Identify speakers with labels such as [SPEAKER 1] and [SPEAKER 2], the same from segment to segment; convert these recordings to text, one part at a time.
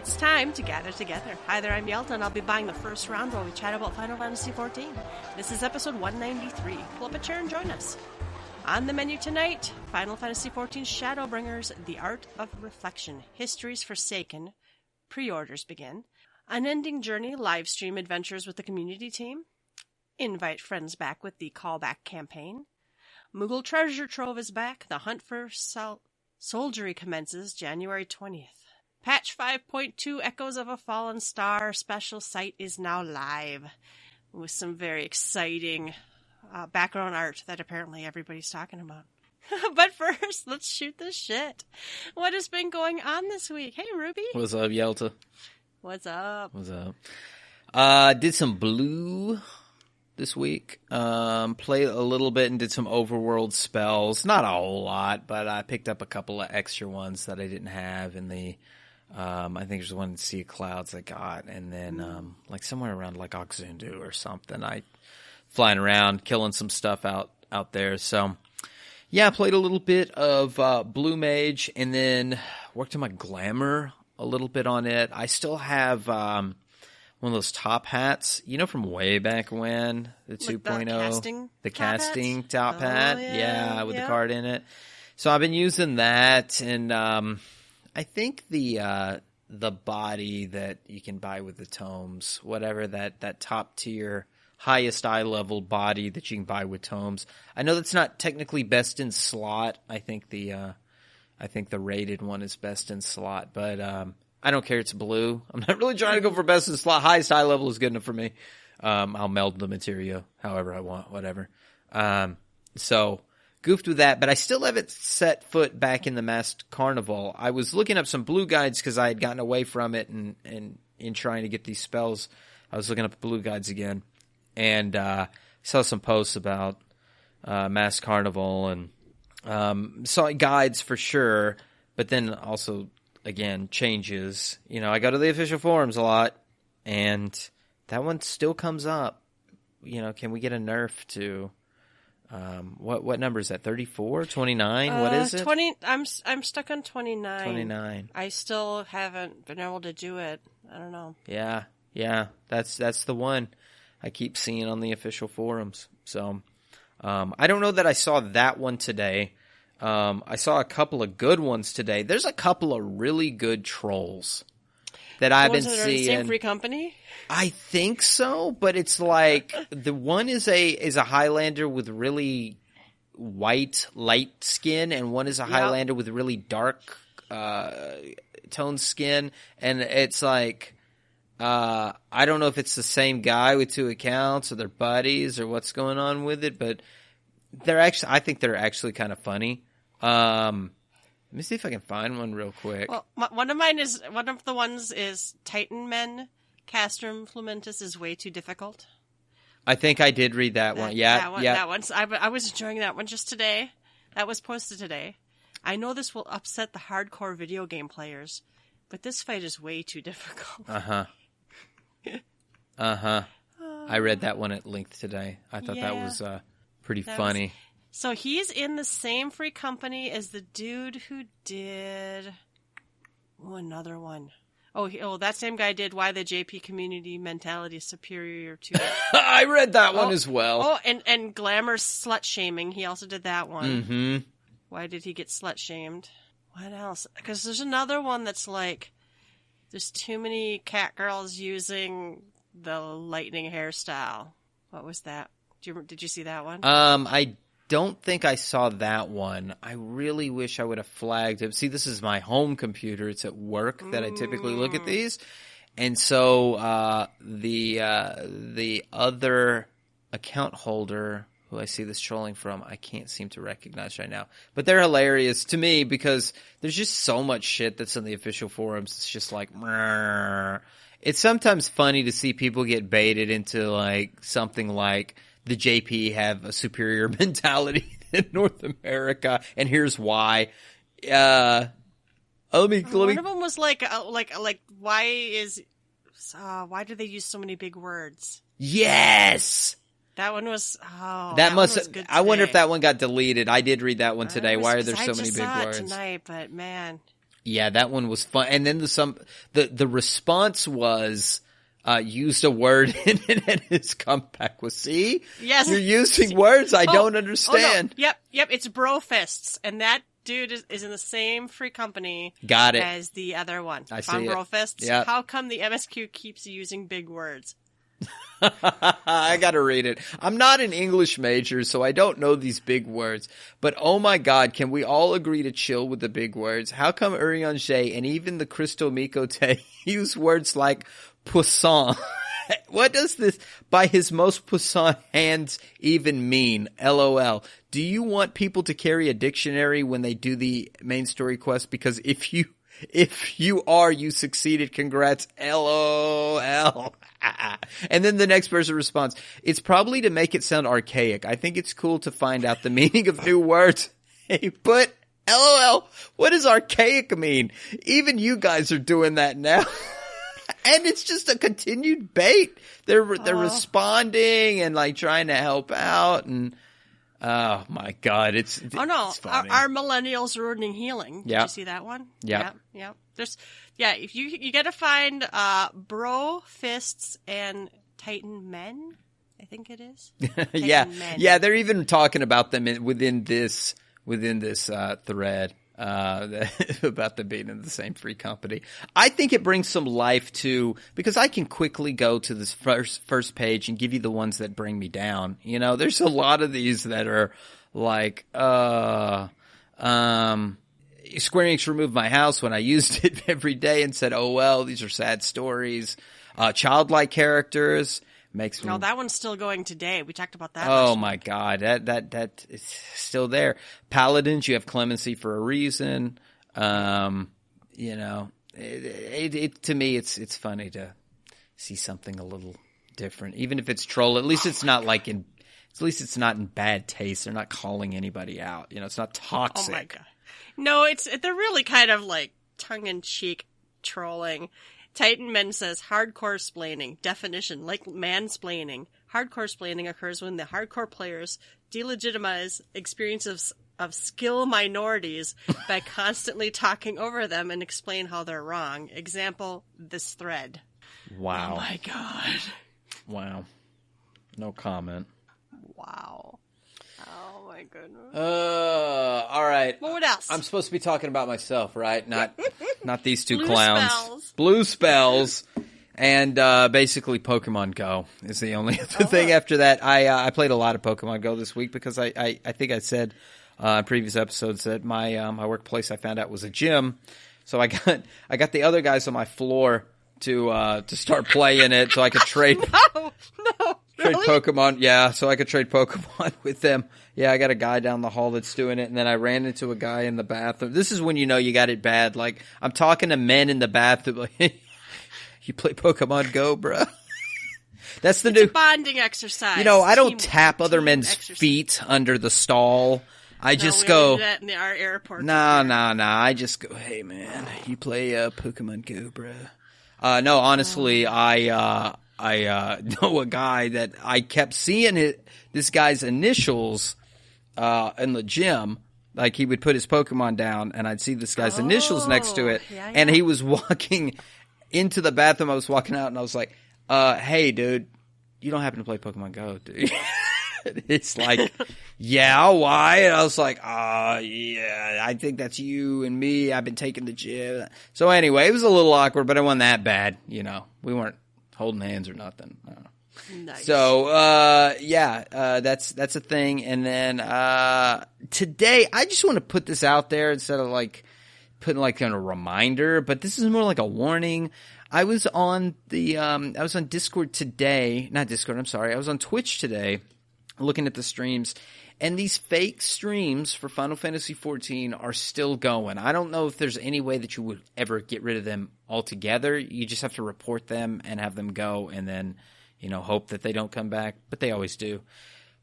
[SPEAKER 1] It's time to gather together. Hi there, I'm Yelta, and I'll be buying the first round while we chat about Final Fantasy XIV. This is episode 193. Pull up a chair and join us. On the menu tonight, Final Fantasy XIV Shadowbringers, The Art of Reflection, Histories Forsaken, pre-orders begin, Unending Journey livestream adventures with the community team, invite friends back with the Callback Campaign, Moogle Treasure Trove is back, the hunt for Soldiery commences January 20th. Patch 5.2 Echoes of a Fallen Star special site is now live with some very exciting background art that apparently everybody's talking about. But first, let's shoot the shit. What has been going on this week? Hey, Ruby.
[SPEAKER 2] What's up, Yelta?
[SPEAKER 1] What's up?
[SPEAKER 2] What's up? Did some blue this week. Played a little bit and did some overworld spells. Not a whole lot, but I picked up a couple of extra ones that I didn't have in the... I think there's one in Sea of Clouds I got, and then like somewhere around like Oxundu or something. I flying around, killing some stuff out there. So yeah, I played a little bit of Blue Mage, and then worked on my Glamour a little bit on it. I still have one of those top hats, you know, from way back when, the 2.0, the casting top hat, yeah, with the card in it. So I've been using that, and I think the body that you can buy with the tomes, whatever that top tier, highest eye level body that you can buy with tomes. I know that's not technically best in slot. I think the rated one is best in slot, but I don't care. It's blue. I'm not really trying to go for best in slot. Highest eye level is good enough for me. I'll meld the material however I want, whatever. So goofed with that, but I still haven't set foot back in the Masked Carnival. I was looking up some blue guides because I had gotten away from it, and in trying to get these spells, I was looking up blue guides again, and saw some posts about Masked Carnival, and saw guides for sure, but then also, again, changes. You know, I go to the official forums a lot, and that one still comes up. You know, can we get a nerf to... what number is that? 34? 29? What is it?
[SPEAKER 1] 20. I'm stuck on 29.
[SPEAKER 2] 29.
[SPEAKER 1] I still haven't been able to do it. I don't know.
[SPEAKER 2] Yeah. That's the one I keep seeing on the official forums. So, I don't know that I saw that one today. I saw a couple of good ones today. There's a couple of really good trolls that I've been seeing.
[SPEAKER 1] The same free company?
[SPEAKER 2] I think so, but it's like the one is a Highlander with really white light skin, and one is a Highlander with really dark toned skin, and it's like I don't know if it's the same guy with two accounts or they're buddies or what's going on with it, but I think they're actually kind of funny. Let me see if I can find one real quick.
[SPEAKER 1] Well, one of the ones is Titan Men. Castrum Flumentus is way too difficult.
[SPEAKER 2] I think I did read that one. Yeah,
[SPEAKER 1] that one. I was enjoying that one just today. That was posted today. I know this will upset the hardcore video game players, but this fight is way too difficult.
[SPEAKER 2] I read that one at length today. I thought that was pretty funny.
[SPEAKER 1] So he's in the same free company as the dude who did another one. Oh, that same guy did Why the JP Community Mentality is Superior to...
[SPEAKER 2] I read that one as well.
[SPEAKER 1] Oh, and Glamour Slut Shaming. He also did that one.
[SPEAKER 2] Mm-hmm.
[SPEAKER 1] Why did he get slut shamed? What else? Because there's another one that's like, there's too many cat girls using the lightning hairstyle. What was that? Did you see that one?
[SPEAKER 2] I don't think I saw that one. I really wish I would have flagged it. See, this is my home computer. It's at work that I typically look at these. And so the other account holder who I see this trolling from, I can't seem to recognize right now. But they're hilarious to me because there's just so much shit that's in the official forums. It's just like, meh. It's sometimes funny to see people get baited into like something like, the JP have a superior mentality in North America, and here's why. One
[SPEAKER 1] of them was like, why do they use so many big words?
[SPEAKER 2] Yes,
[SPEAKER 1] that one was.
[SPEAKER 2] Good. I wonder if that one got deleted. I did read that one today. Why are there so many big words
[SPEAKER 1] tonight? But man,
[SPEAKER 2] Yeah, that one was fun. And then the response was used a word in it, and his comeback was, see?
[SPEAKER 1] Yes.
[SPEAKER 2] You're using words I don't understand.
[SPEAKER 1] Oh, no. Yep, it's Bro Fists, and that dude is in the same free company
[SPEAKER 2] Got it.
[SPEAKER 1] as the other one.
[SPEAKER 2] I
[SPEAKER 1] Found
[SPEAKER 2] see
[SPEAKER 1] Bro
[SPEAKER 2] it.
[SPEAKER 1] Fists.
[SPEAKER 2] Yep.
[SPEAKER 1] How come the MSQ keeps using big words?
[SPEAKER 2] I gotta read it. I'm not an English major, so I don't know these big words. But oh my god, can we all agree to chill with the big words? How come Urianger and even the Crystal Mikote use words like poisson? What does this by his most puissant hands even mean? LOL. Do you want people to carry a dictionary when they do the main story quest? Because if you are, you succeeded. Congrats. LOL. And then the next person responds, it's probably to make it sound archaic. I think it's cool to find out the meaning of new words. Hey, but LOL, what does archaic mean? Even you guys are doing that now. And it's just a continued bait. They're responding and like trying to help out, and oh my god, it's funny.
[SPEAKER 1] Our millennials ruining healing.
[SPEAKER 2] Yeah.
[SPEAKER 1] Did you see that one?
[SPEAKER 2] Yeah.
[SPEAKER 1] There's if you got to find Bro Fists and Titan Men, I think it is.
[SPEAKER 2] Yeah, they're even talking about them within this thread. About them being in the same free company. I think it brings some life to, because I can quickly go to this first page and give you the ones that bring me down. You know, there's a lot of these that are like, Square Enix removed my house when I used it every day and said, oh well, these are sad stories. Childlike characters. Makes me...
[SPEAKER 1] No, that one's still going today. We talked about that.
[SPEAKER 2] Oh my god, that is still there. Paladins, you have clemency for a reason. You know, it to me, it's funny to see something a little different, even if it's troll. At least it's not in bad taste. They're not calling anybody out. You know, it's not toxic.
[SPEAKER 1] Oh my god, no, they're really kind of like tongue in cheek trolling. Titan Men says, hardcore splaining. Definition, like mansplaining. Hardcore splaining occurs when the hardcore players delegitimize experiences of skill minorities by constantly talking over them and explain how they're wrong. Example, this thread.
[SPEAKER 2] Wow.
[SPEAKER 1] Oh my god.
[SPEAKER 2] Wow. No comment.
[SPEAKER 1] Wow. Oh my goodness.
[SPEAKER 2] All right.
[SPEAKER 1] Well, what else?
[SPEAKER 2] I'm supposed to be talking about myself, right? Not these two
[SPEAKER 1] Blue
[SPEAKER 2] clowns.
[SPEAKER 1] spells.
[SPEAKER 2] Blue spells. And basically Pokemon Go is the only other thing after that. I played a lot of Pokemon Go this week because I think I said in previous episodes that my workplace I found out was a gym. So I got the other guys on my floor to start playing it so I could trade trade
[SPEAKER 1] really?
[SPEAKER 2] Pokemon. Yeah, so I could trade Pokemon with them. Yeah, I got a guy down the hall that's doing it, and then I ran into a guy in the bathroom. This is when you know you got it bad. Like, I'm talking to men in the bathroom, like, hey, you play Pokemon Go, bro? That's
[SPEAKER 1] It's a bonding exercise.
[SPEAKER 2] You know, I don't tap other men's feet under the stall. I just go.
[SPEAKER 1] We do that in our airport.
[SPEAKER 2] Nah. I just go, hey, man, you play Pokemon Go, bro? No, honestly, I know a guy that I kept seeing this guy's initials in the gym. Like, he would put his Pokemon down, and I'd see this guy's initials next to it.
[SPEAKER 1] Yeah.
[SPEAKER 2] And he was walking into the bathroom. I was walking out, and I was like, hey, dude, you don't happen to play Pokemon Go, do you? It's like, yeah, why? And I was like, yeah, I think that's you and me. I've been taking the gym. So anyway, it was a little awkward, but it wasn't that bad. You know, we weren't holding hands or nothing. I don't know.
[SPEAKER 1] Nice.
[SPEAKER 2] So, that's a thing. And then, today, I just want to put this out there instead of like putting like a reminder, but this is more like a warning. I was on Discord today, not Discord, I'm sorry. I was on Twitch today looking at the streams, and these fake streams for Final Fantasy XIV are still going. I don't know if there's any way that you would ever get rid of them altogether. You just have to report them and have them go, and then, you know, hope that they don't come back, but they always do.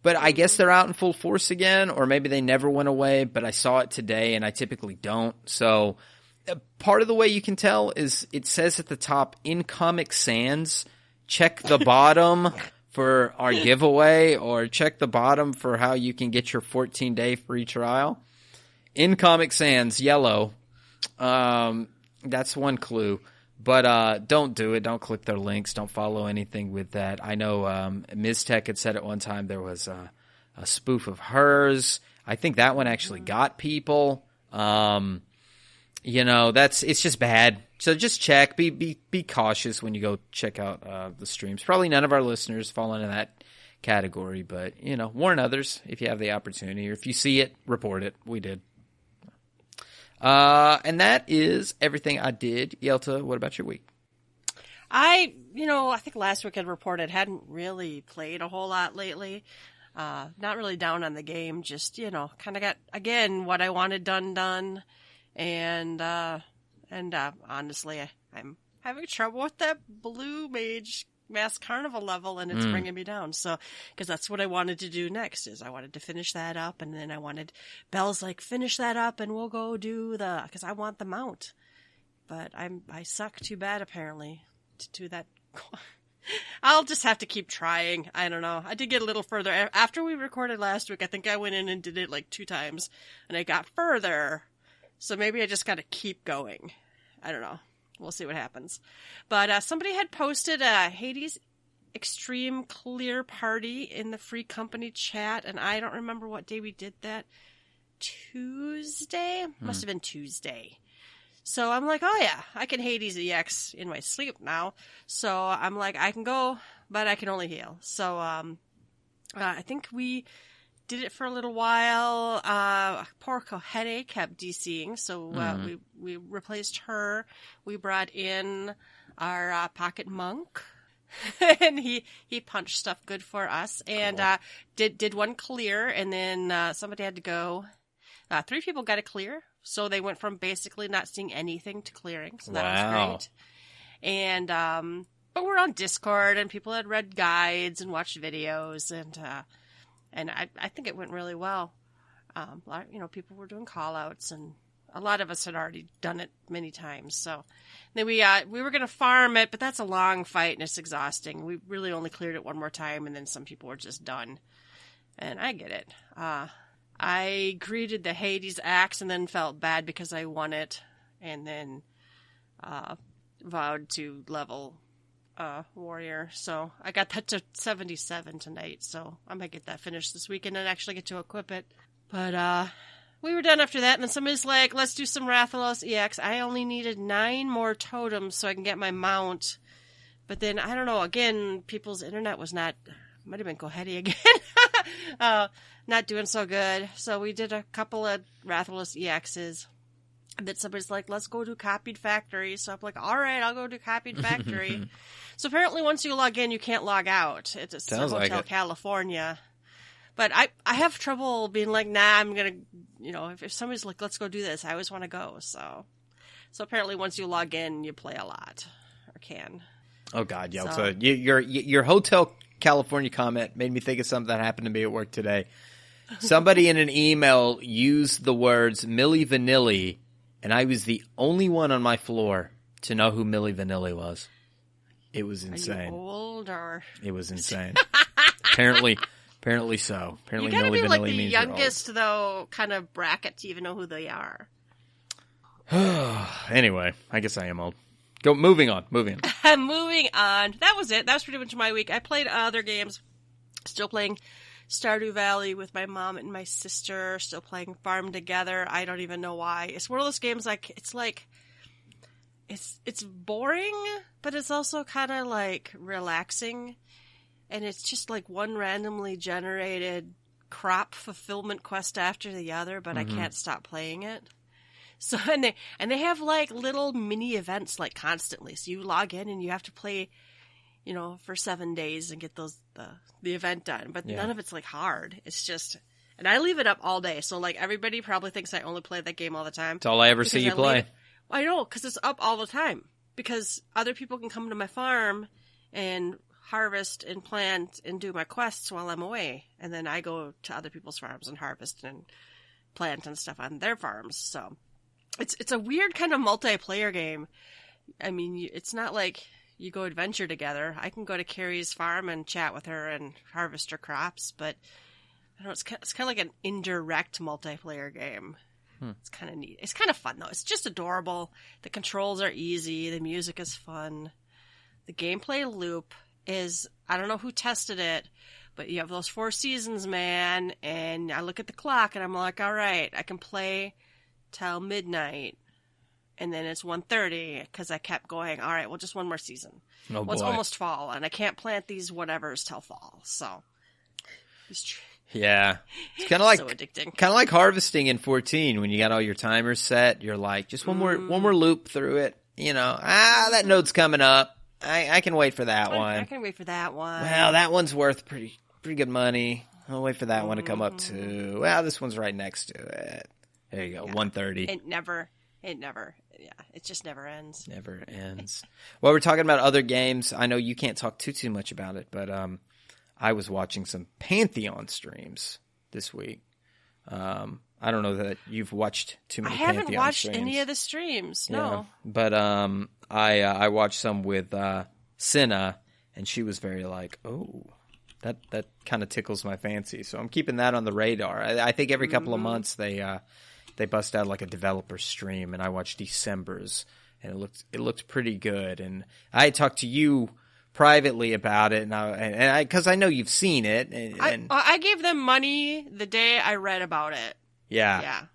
[SPEAKER 2] But I guess they're out in full force again, or maybe they never went away, but I saw it today, and I typically don't. So part of the way you can tell is it says at the top, in Comic Sans, check the bottom for our giveaway, or check the bottom for how you can get your 14-day free trial. In Comic Sans, yellow, That's one clue. But don't do it. Don't click their links. Don't follow anything with that. I know Ms. Tech had said at one time there was a spoof of hers. I think that one actually got people. It's just bad. So just check. Be cautious when you go check out the streams. Probably none of our listeners fall into that category, but warn others if you have the opportunity, or if you see it, report it. We did. And that is everything I did. Yelta, what about your week?
[SPEAKER 1] I think last week I reported hadn't really played a whole lot lately. Not really down on the game, just, kind of got, again, what I wanted done. And honestly, I'm having trouble with that blue mage mass carnival level, and it's bringing me down. So, because that's what I wanted to do next, is I wanted to finish that up, and then I wanted Belle's like, finish that up, and we'll go do because I want the mount. But I suck too bad, apparently, to do that. I'll just have to keep trying. I don't know. I did get a little further. After we recorded last week, I think I went in and did it like 2 times, and I got further. So maybe I just got to keep going. I don't know. We'll see what happens. But somebody had posted a Hades Extreme Clear Party in the free company chat, and I don't remember what day we did that. Tuesday? Must have been Tuesday. So I'm like, oh yeah, I can Hades EX in my sleep now. So I'm like, I can go, but I can only heal. So I think we did it for a little while. Poor Kohede kept DCing, so we replaced her. We brought in our pocket monk, and he punched stuff good for us. And
[SPEAKER 2] Cool.
[SPEAKER 1] Did one clear, and then somebody had to go. 3 people got a clear, so they went from basically not seeing anything to clearing. So that was great. And but we're on Discord, and people had read guides and watched videos, and I think it went really well. People were doing call-outs, and a lot of us had already done it many times. So then we were going to farm it, but that's a long fight, and it's exhausting. We really only cleared it one more time, and then some people were just done. And I get it. I greeted the Hades axe and then felt bad because I won it, and then vowed to level warrior. So I got that to 77 tonight, so I might get that finished this weekend and actually get to equip it. But we were done after that, and then somebody's like, let's do some Rathalos EX. I only needed 9 more totems so I can get my mount. But then, I don't know, again, people's internet was might have been Kohede again, not doing so good. So we did a couple of Rathalos EXs. And then somebody's like, let's go do Copied Factory. So I'm like, all right, I'll go do Copied Factory. So apparently once you log in, you can't log out. It's Hotel like California. But I have trouble being like, nah, I'm going to, if somebody's like, let's go do this, I always want to go. So apparently once you log in, you play a lot, or can.
[SPEAKER 2] Oh, God, Yelta. So, your Hotel California comment made me think of something that happened to me at work today. Somebody in an email used the words Milli Vanilli, and I was the only one on my floor to know who Milli Vanilli was. It was insane.
[SPEAKER 1] Are you old, or?
[SPEAKER 2] It was insane. Apparently so. Apparently,
[SPEAKER 1] you gotta
[SPEAKER 2] Milli
[SPEAKER 1] be
[SPEAKER 2] Vanilli
[SPEAKER 1] like the
[SPEAKER 2] means
[SPEAKER 1] youngest, though, kind of bracket to even know who they are.
[SPEAKER 2] Anyway, I guess I am old. Moving on.
[SPEAKER 1] Moving on. That was it. That was pretty much my week. I played other games. Still playing Stardew Valley with my mom and my sister. Still playing Farm Together. I don't even know why. It's one of those games it's boring, but it's also kind of like relaxing. And it's just like one randomly generated crop fulfillment quest after the other, but I can't stop playing it. So and they have like little mini events like constantly. So you log in and you have to play, for 7 days and get the event done. But none of it's like hard. It's just, and I leave it up all day. So like everybody probably thinks I only play that game all the time.
[SPEAKER 2] It's all I ever see you play.
[SPEAKER 1] I know, because it's up all the time. Because other people can come to my farm and harvest and plant and do my quests while I'm away. And then I go to other people's farms and harvest and plant and stuff on their farms. So it's a weird kind of multiplayer game. I mean, it's not like you go adventure together. I can go to Carrie's farm and chat with her and harvest her crops, but I don't know, it's kind of like an indirect multiplayer game. It's kind of neat. It's kind of fun, though. It's just adorable. The controls are easy. The music is fun. The gameplay loop is, I don't know who tested it, but you have those 4 seasons, man, and I look at the clock, and I'm like, all right, I can play till midnight, and then it's 1:30, because I kept going, all right, well, just one more season.
[SPEAKER 2] Oh,
[SPEAKER 1] well, it's
[SPEAKER 2] boy.
[SPEAKER 1] almost fall, and I can't plant these whatevers till fall, so...
[SPEAKER 2] Yeah. It's kind of like
[SPEAKER 1] so addicting.
[SPEAKER 2] Kind of like harvesting in 14 when you got all your timers set. You're like, just one more loop through it. You know, that node's coming up. I can wait for that one.
[SPEAKER 1] I can wait for that one.
[SPEAKER 2] Well, that one's worth pretty good money. I'll wait for that one to come up too. Well, this one's right next to it. There you go, 1:30.
[SPEAKER 1] It just never ends.
[SPEAKER 2] Never ends. Well, we're talking about other games. I know you can't talk too much about it, but I was watching some Pantheon streams this week. I don't know that you've watched too many Pantheon streams. I haven't watched
[SPEAKER 1] any of the streams, no.
[SPEAKER 2] Yeah. But I watched some with Cinna, and she was very like, oh, that kind of tickles my fancy. So I'm keeping that on the radar. I think every couple of months they bust out like a developer stream, and I watched December's, and it looked pretty good. And I talked to you privately about it, and because I know you've seen it. And
[SPEAKER 1] I gave them money the day I read about it.
[SPEAKER 2] Yeah.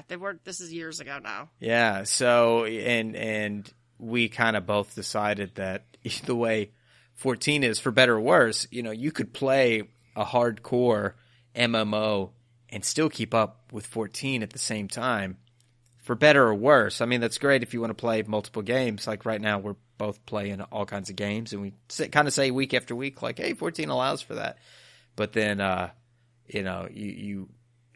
[SPEAKER 1] They were. This is years ago now.
[SPEAKER 2] Yeah. So and we kind of both decided that the way 14 is, for better or worse, you know, you could play a hardcore MMO and still keep up with 14 at the same time, for better or worse. I mean, that's great if you want to play multiple games. Like right now, we're both playing all kinds of games, and we kind of say week after week, like, hey, 14 allows for that. But then, you know, you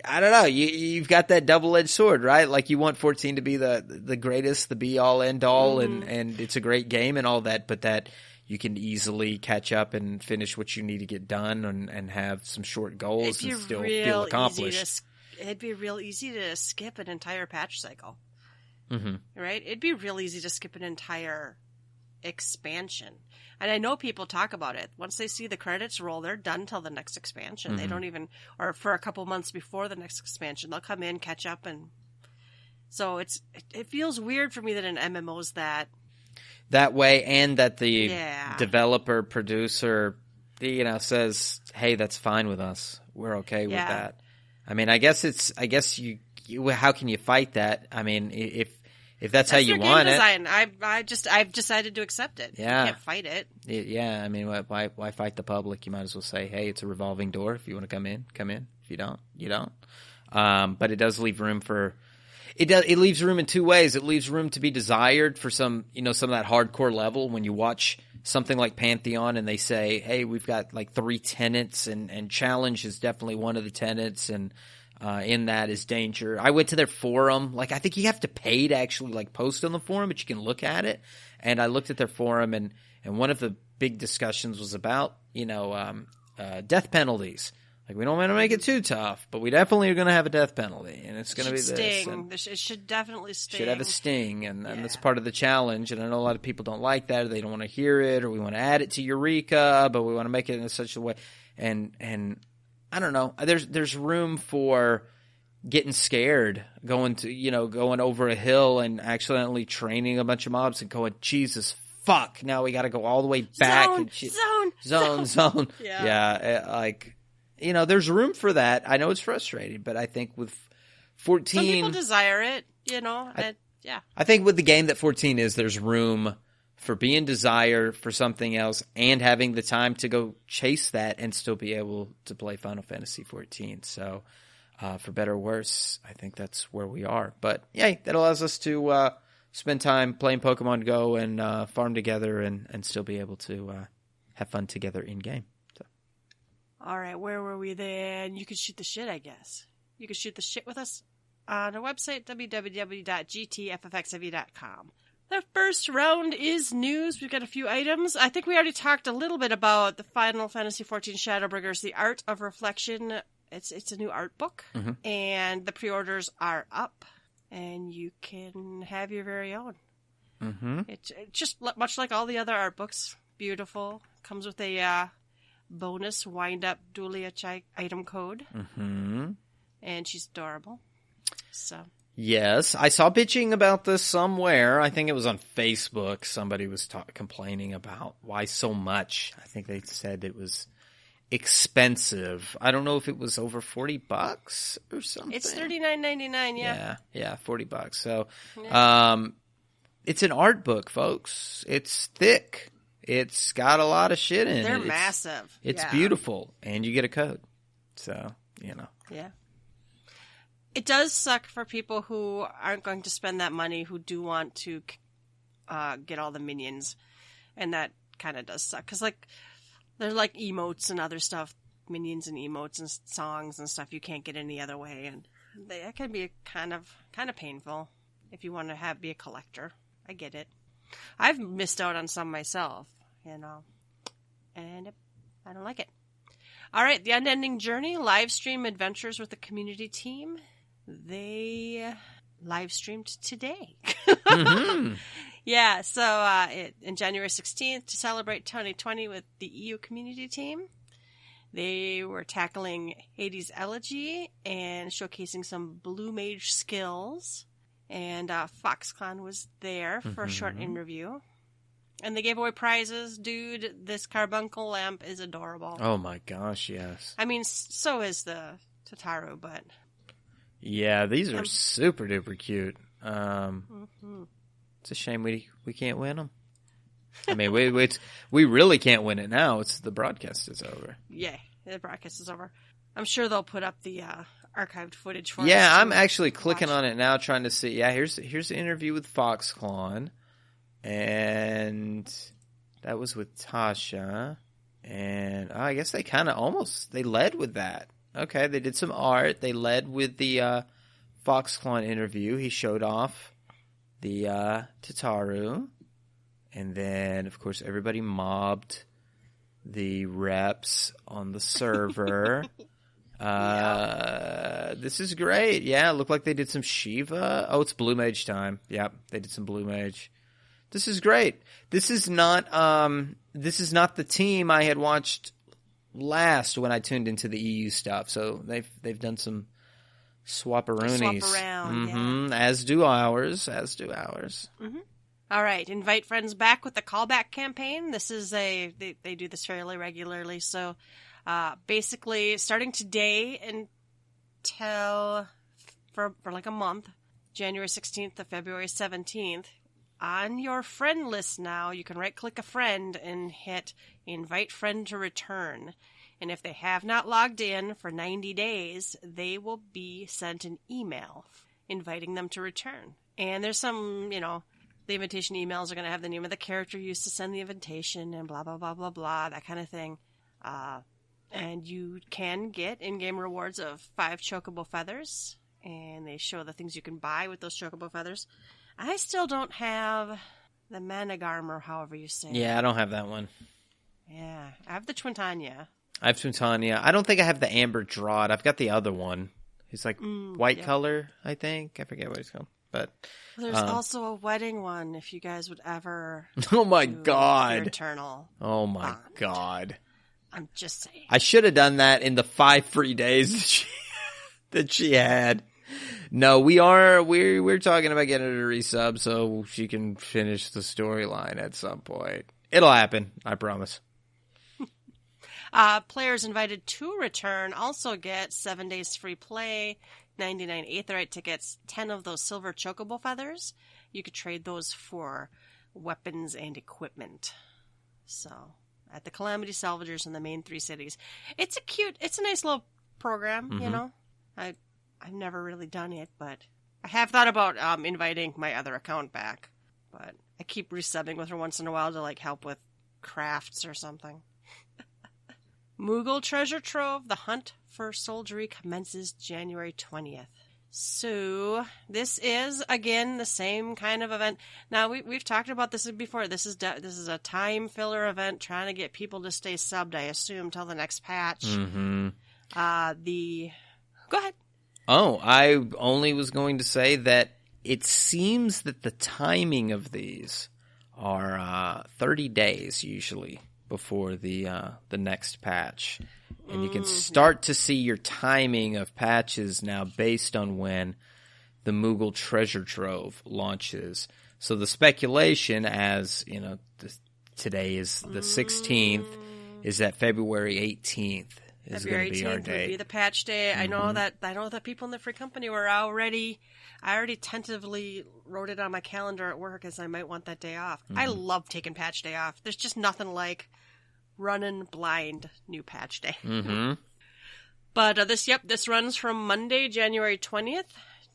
[SPEAKER 2] I don't know, you've got that double-edged sword, right? Like, you want 14 to be the greatest, the be-all, end-all, and it's a great game and all that, but that you can easily catch up and finish what you need to get done and have some short goals and still feel accomplished.
[SPEAKER 1] It'd be real easy to skip an entire patch cycle.
[SPEAKER 2] Mm-hmm.
[SPEAKER 1] Right? It'd be real easy to skip an entire expansion. And I know people talk about it. Once they see the credits roll, they're done till the next expansion.
[SPEAKER 2] Mm-hmm.
[SPEAKER 1] They don't even, or for a couple months before the next expansion, they'll come in, catch up, and so it feels weird for me that an MMO's that
[SPEAKER 2] way, and that the developer, producer, you know, says, hey, that's fine with us. We're okay with that. I mean, I guess you how can you fight that? I mean, if that's how you want it.
[SPEAKER 1] I've decided to accept it.
[SPEAKER 2] Yeah.
[SPEAKER 1] You can't fight it.
[SPEAKER 2] Yeah, I mean, why fight the public? You might as well say, hey, it's a revolving door. If you want to come in, come in. If you don't, you don't. But it does leave room for it leaves room in two ways. It leaves room to be desired for some of that hardcore level. When you watch something like Pantheon and they say, hey, we've got like 3 tenets, and challenge is definitely one of the tenets, and in that is danger. I went to their forum. Like, I think you have to pay to actually like post on the forum, but you can look at it. And I looked at their forum, and one of the big discussions was about, death penalties. Like, we don't want to make it too tough, but we definitely are going to have a death penalty, and it's going to be this.
[SPEAKER 1] It should definitely sting.
[SPEAKER 2] Should have a sting, and that's part of the challenge. And I know a lot of people don't like that, or they don't want to hear it, or we want to add it to Eureka, but we want to make it in such a way. And I don't know. There's room for getting scared, going over a hill and accidentally training a bunch of mobs and going, Jesus fuck! Now we got to go all the way back. Zone. Yeah. There's room for that. I know it's frustrating, but I think with 14,
[SPEAKER 1] some people desire it.
[SPEAKER 2] I think with the game that 14 is, there's room for being desired for something else and having the time to go chase that and still be able to play Final Fantasy 14. So, for better or worse, I think that's where we are. But yeah, that allows us to spend time playing Pokemon Go and farm together and still be able to have fun together in game. So.
[SPEAKER 1] All right, where were we then? You could shoot the shit, I guess. You could shoot the shit with us on our website, www.gtffxiv.com. The first round is news. We've got a few items. I think we already talked a little bit about the Final Fantasy XIV Shadowbringers, The Art of Reflection. It's a new art book, and the pre-orders are up, and you can have your very own. Mm-hmm. It's just much like all the other art books. Beautiful. Comes with a bonus wind-up Dulia item code, and she's adorable. So
[SPEAKER 2] Yes, I saw bitching about this somewhere. I think it was on Facebook. Somebody was complaining about why so much. I think they said it was expensive. I don't know if it was over $40 or something.
[SPEAKER 1] It's $39.99.
[SPEAKER 2] Yeah, $40. So,
[SPEAKER 1] Yeah.
[SPEAKER 2] it's an art book, folks. It's thick. It's got a lot of shit in it.
[SPEAKER 1] They're massive.
[SPEAKER 2] It's beautiful, and you get a code. So,
[SPEAKER 1] Yeah. It does suck for people who aren't going to spend that money, who do want to get all the minions, and that kind of does suck. Because, like, there's, like, emotes and other stuff, minions and emotes and songs and stuff you can't get any other way, and that can be kind of painful if you want to be a collector. I get it. I've missed out on some myself, and I don't like it. All right, The Unending Journey, live stream adventures with the community team. They live streamed today.
[SPEAKER 2] Mm-hmm.
[SPEAKER 1] Yeah, so in January 16th, to celebrate 2020 with the EU community team, they were tackling Hades' Elegy and showcasing some Blue Mage skills. And Foxconn was there for a short interview. And they gave away prizes. Dude, this carbuncle lamp is adorable.
[SPEAKER 2] Oh my gosh, yes.
[SPEAKER 1] I mean, so is the Tataru, but...
[SPEAKER 2] Yeah, these are super duper cute. It's a shame we can't win them. I mean, we really can't win it now. It's the broadcast is over.
[SPEAKER 1] Yeah, the broadcast is over. I'm sure they'll put up the archived footage for us.
[SPEAKER 2] Yeah, I'm actually clicking on it now, trying to see. Yeah, here's the interview with Foxconn, and that was with Tasha, and I guess they kind of they led with that. Okay, they did some art. They led with the Foxconn interview. He showed off the Tataru, and then of course everybody mobbed the reps on the server. This is great. Yeah, it looked like they did some Shiva. Oh, it's Blue Mage time. Yep, they did some Blue Mage. This is great. This is not the team I had watched last when I tuned into the EU stuff. So they've done some swap-a-roonies.
[SPEAKER 1] Swap around,
[SPEAKER 2] yeah. As do ours. Mm-hmm.
[SPEAKER 1] All right, invite friends back with the Callback Campaign. This is they do this fairly regularly. So basically, starting today until for like a month, January 16th to February 17th, on your friend list now, you can right-click a friend and hit Invite Friend to Return. And if they have not logged in for 90 days, they will be sent an email inviting them to return. And there's some, the invitation emails are going to have the name of the character used to send the invitation and blah, blah, blah, blah, blah, that kind of thing. And you can get in-game rewards of 5 chocobo feathers. And they show the things you can buy with those chocobo feathers. I still don't have the Managarm, or however you say it.
[SPEAKER 2] Yeah, I don't have that one.
[SPEAKER 1] Yeah, I have the Twintania.
[SPEAKER 2] I have Twintania. I don't think I have the Amber Draught. I've got the other one. It's like white color, I think. I forget what it's called. But
[SPEAKER 1] there's also a wedding one if you guys would ever.
[SPEAKER 2] Oh my God.
[SPEAKER 1] Eternal.
[SPEAKER 2] Oh my
[SPEAKER 1] bond.
[SPEAKER 2] God.
[SPEAKER 1] I'm just saying.
[SPEAKER 2] I should have done that in the 5 free days that she had. No, we're talking about getting her to resub so she can finish the storyline at some point. It'll happen, I promise.
[SPEAKER 1] Players invited to return also get 7 days free play, 99 Aetherite tickets, 10 of those silver chocobo feathers. You could trade those for weapons and equipment. So, at the Calamity Salvagers in the main 3 cities. It's a nice little program, I've never really done it, but I have thought about inviting my other account back. But I keep resubbing with her once in a while to like help with crafts or something. Moogle Treasure Trove, the hunt for Soldiery commences January 20th. So this is again the same kind of event. Now we've talked about this before. This is a time filler event trying to get people to stay subbed. I assume till the next patch.
[SPEAKER 2] Mm-hmm.
[SPEAKER 1] Go ahead.
[SPEAKER 2] Oh, I only was going to say that it seems that the timing of these are 30 days usually before the next patch. And you can start to see your timing of patches now based on when the Moogle Treasure Trove launches. So the speculation, as you know, today is the 16th, is that February 18th is going to be our date.
[SPEAKER 1] Would be the patch day. I know that people in the free company were already. I already tentatively wrote it on my calendar at work as I might want that day off. I love taking patch day off. There's just nothing like running blind new patch day. But this runs from Monday, January 20th,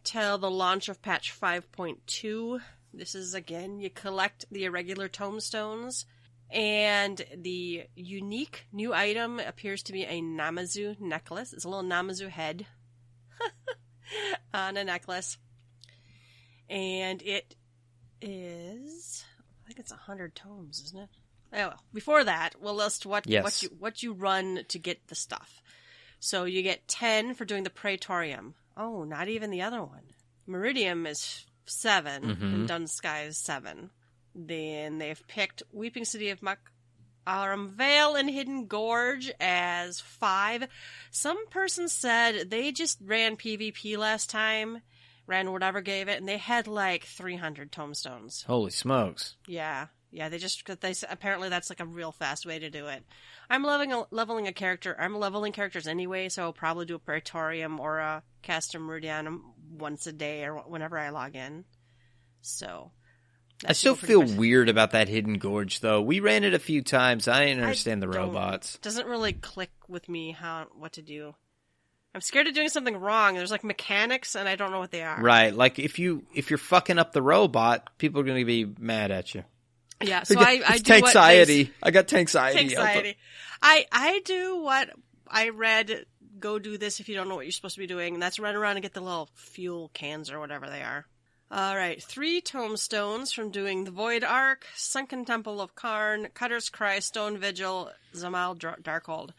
[SPEAKER 1] till the launch of patch 5.2. This is, again, you collect the irregular tombstones, and the unique new item appears to be a Namazu necklace. It's a little Namazu head on a necklace. And it is, I think it's 100 tomes, isn't it? Oh, well, before that, we'll list what you run to get the stuff. So you get 10 for doing the Praetorium. Oh, not even the other one. Meridium is 7, and Dunsky is 7. Then they've picked Weeping City of Aram Vale and Hidden Gorge as 5. Some person said they just ran PvP last time, ran whatever gave it, and they had like 300 tombstones.
[SPEAKER 2] Holy smokes.
[SPEAKER 1] Yeah, apparently that's like a real fast way to do it. I'm leveling a character. I'm leveling characters anyway, so I'll probably do a Praetorium or a Castor Meridianum once a day or whenever I log in. So
[SPEAKER 2] I still feel weird about that Hidden Gorge, though. We ran it a few times. I didn't understand the robots. It doesn't
[SPEAKER 1] really click with me what to do. I'm scared of doing something wrong. There's like mechanics, and I don't know what they are.
[SPEAKER 2] Right, like if you're fucking up the robot, people are going to be mad at you.
[SPEAKER 1] Yeah, so I do
[SPEAKER 2] tanxiety. I got tanxiety.
[SPEAKER 1] I do what I read. Go do this if you don't know what you're supposed to be doing, and that's run around and get the little fuel cans or whatever they are. All right, 3 tombstones from doing the Void Ark, Sunken Temple of Karn, Cutter's Cry, Stone Vigil, Zamal Darkhold.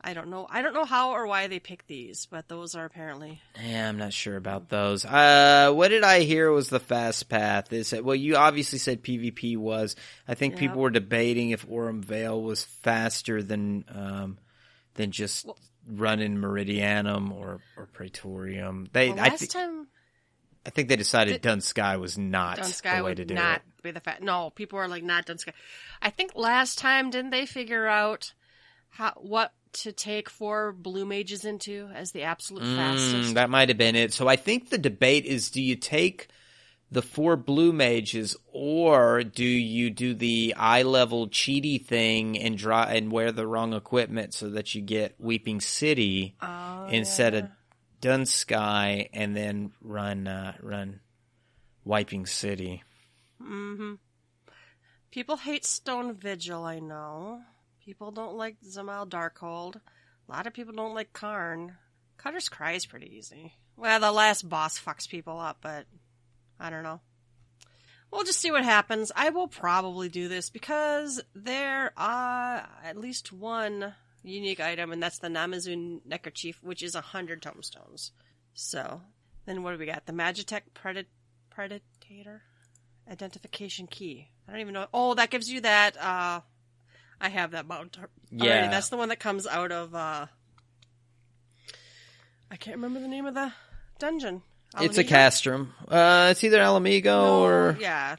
[SPEAKER 1] I don't know how or why they picked these, but those are apparently.
[SPEAKER 2] Yeah, I'm not sure about those. What did I hear was the fast path? Well, you obviously said PvP was. I think people were debating if Aurum Vale was faster than just running Meridianum or Praetorium. I think they decided Dunsky was not the way to do it.
[SPEAKER 1] Not be the No, people were like, not Dunsky. I think last time, didn't they figure out what to take 4 blue mages into as the absolute fastest?
[SPEAKER 2] That might have been it. So I think the debate is, do you take the 4 blue mages, or do you do the eye-level cheaty thing and wear the wrong equipment so that you get Weeping City instead of Dunsky, and then run Wiping City?
[SPEAKER 1] People hate Stone Vigil, I know. People don't like Zamal Darkhold. A lot of people don't like Karn. Cutter's Cry is pretty easy. Well, the last boss fucks people up, but I don't know. We'll just see what happens. I will probably do this because there are at least one unique item, and that's the Namazu Neckerchief, which is 100 tombstones. So, then what do we got? The Magitech Predator Identification Key. I don't even know. Oh, that gives you that, I have that mount already.
[SPEAKER 2] Yeah.
[SPEAKER 1] That's the one that comes out of, I can't remember the name of the dungeon. Alamigo?
[SPEAKER 2] It's a castrum. It's either Alamigo or...
[SPEAKER 1] Yeah.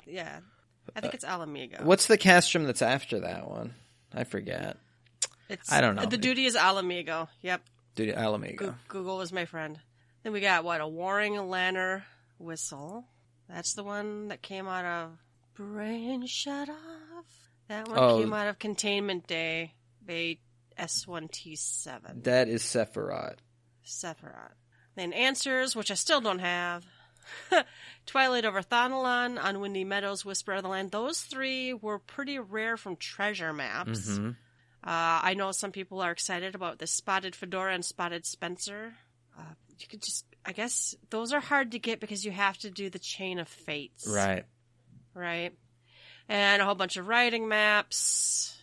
[SPEAKER 1] I think it's Alamigo.
[SPEAKER 2] What's the castrum that's after that one? I forget. I don't know.
[SPEAKER 1] The duty is Alamigo. Yep.
[SPEAKER 2] Duty Alamigo.
[SPEAKER 1] Google is my friend. Then we got, a Warring Lanner Whistle. That's the one that came out of Brain Shut Off. That one came out of Containment Day, S1T7.
[SPEAKER 2] That is Sephiroth.
[SPEAKER 1] Then Answers, which I still don't have. Twilight over Thonalon, On Windy Meadows, Whisper of the Land. Those 3 were pretty rare from treasure maps. I know some people are excited about the Spotted Fedora and Spotted Spencer. You could I guess those are hard to get because you have to do the Chain of Fates.
[SPEAKER 2] Right.
[SPEAKER 1] And a whole bunch of writing maps.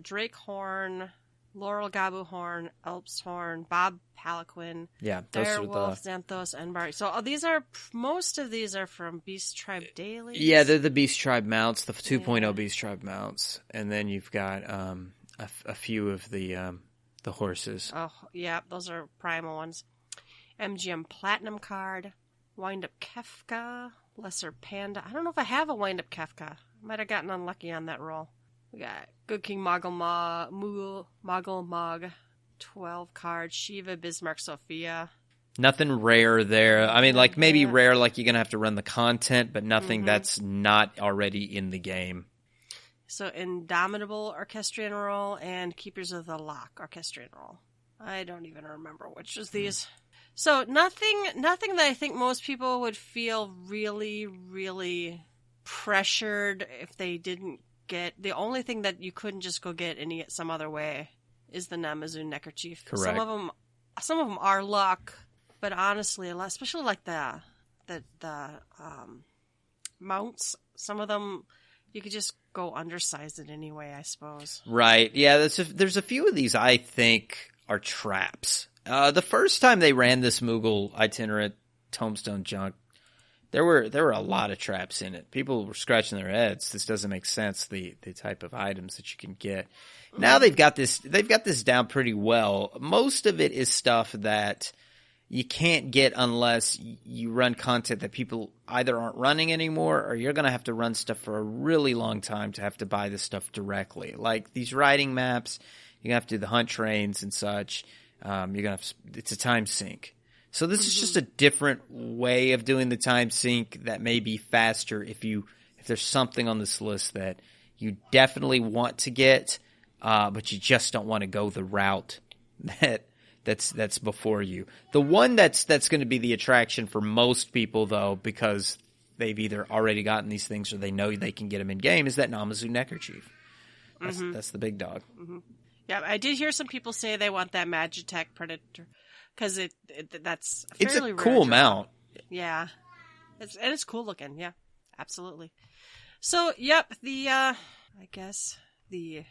[SPEAKER 1] Drake Horn, Laurel Gabu Horn, Elps Horn, Bob Palaquin.
[SPEAKER 2] Yeah, those
[SPEAKER 1] Werewolf, Xanthos, and Bari. So most of these are from Beast Tribe Dailies.
[SPEAKER 2] Yeah, they're the Beast Tribe mounts, the 2.0 Beast Tribe mounts. And then you've got a few of the horses.
[SPEAKER 1] Oh, yeah, those are primal ones. MGM Platinum card. Wind-Up Kefka, Lesser Panda. I don't know if I have a Wind-Up Kefka. Might have gotten unlucky on that roll. We got Good King Moogle Mog, 12 cards, Shiva, Bismarck, Sophia.
[SPEAKER 2] Nothing rare there. I mean, like maybe rare, like you're going to have to run the content, but nothing that's not already in the game.
[SPEAKER 1] So Indomitable Orchestrion roll and Keepers of the Lock Orchestrion roll. I don't even remember which was these. So nothing that I think most people would feel really, really pressured if they didn't get. The only thing that you couldn't just go get some other way is the Namazu Neckerchief.
[SPEAKER 2] Correct.
[SPEAKER 1] Some of them are luck, but honestly, especially like the mounts, some of them you could just go undersize it anyway, I suppose.
[SPEAKER 2] Right. Yeah, there's a few of these I think are traps. The first time they ran this Moogle itinerant tombstone junk, there were a lot of traps in it. People were scratching their heads. This doesn't make sense, the type of items that you can get. Now they've got this down pretty well. Most of it is stuff that you can't get unless you run content that people either aren't running anymore, or you're going to have to run stuff for a really long time to have to buy this stuff directly. Like these riding maps, you're going to have to do the hunt trains and such. It's a time sink. So this is just a different way of doing the time sink that may be faster if there's something on this list that you definitely want to get, but you just don't want to go the route that's before you. The one that's going to be the attraction for most people, though, because they've either already gotten these things or they know they can get them in game, is that Namazu Neckerchief. That's the big dog. Mm-hmm.
[SPEAKER 1] Yeah, I did hear some people say they want that Magitech Predator because that's a fairly
[SPEAKER 2] it's a cool mount.
[SPEAKER 1] Yeah, it's cool looking. Yeah, absolutely. So, yep, I guess the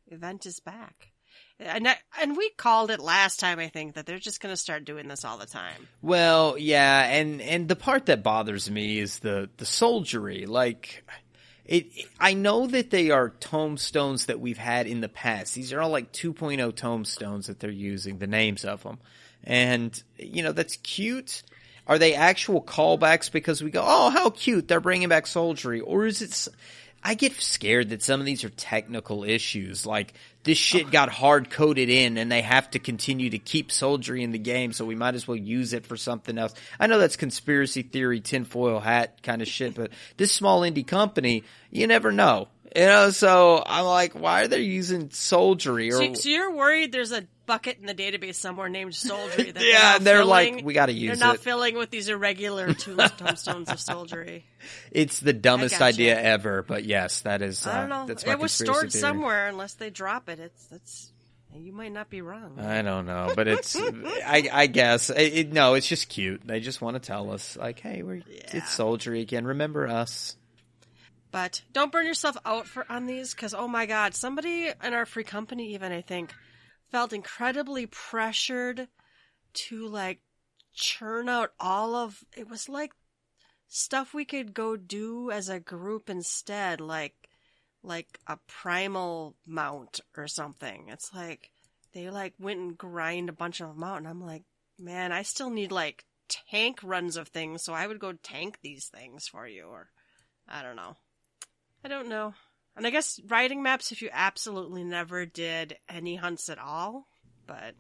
[SPEAKER 1] event is back. And we called it last time, I think, that they're just going to start doing this all the time.
[SPEAKER 2] Well, yeah, and the part that bothers me is the soldiery. Like, I know that they are tombstones that we've had in the past. These are all like 2.0 tombstones that they're using, the names of them. And, that's cute. Are they actual callbacks because we go, oh, how cute, they're bringing back soldiery? Or is it... I get scared that some of these are technical issues. Like, this shit got hard-coded in, and they have to continue to keep soldiery in the game, so we might as well use it for something else. I know that's conspiracy theory, tinfoil hat kind of shit, but this small indie company, you never know. So I'm like, why are they using soldiery?
[SPEAKER 1] So you're worried there's a bucket in the database somewhere named soldiery that
[SPEAKER 2] they're like, we got to use it.
[SPEAKER 1] They're not filling with these irregular tombstones of soldiery.
[SPEAKER 2] It's the dumbest idea ever, but yes, that is.
[SPEAKER 1] I don't know.
[SPEAKER 2] That's my
[SPEAKER 1] it was stored
[SPEAKER 2] theory.
[SPEAKER 1] somewhere, unless they drop it. You might not be wrong.
[SPEAKER 2] I don't know, but it's. I guess no, it's just cute. They just want to tell us, like, hey, it's soldiery again. Remember us.
[SPEAKER 1] But don't burn yourself out on these, because, oh my God, somebody in our free company even, I think, felt incredibly pressured to, like, churn out it was like stuff we could go do as a group instead, like a primal mount or something. It's like, they, like, went and grind a bunch of them out, and I'm like, man, I still need, like, tank runs of things, so I would go tank these things for you, or, I don't know. And I guess riding maps if you absolutely never did any hunts at all, but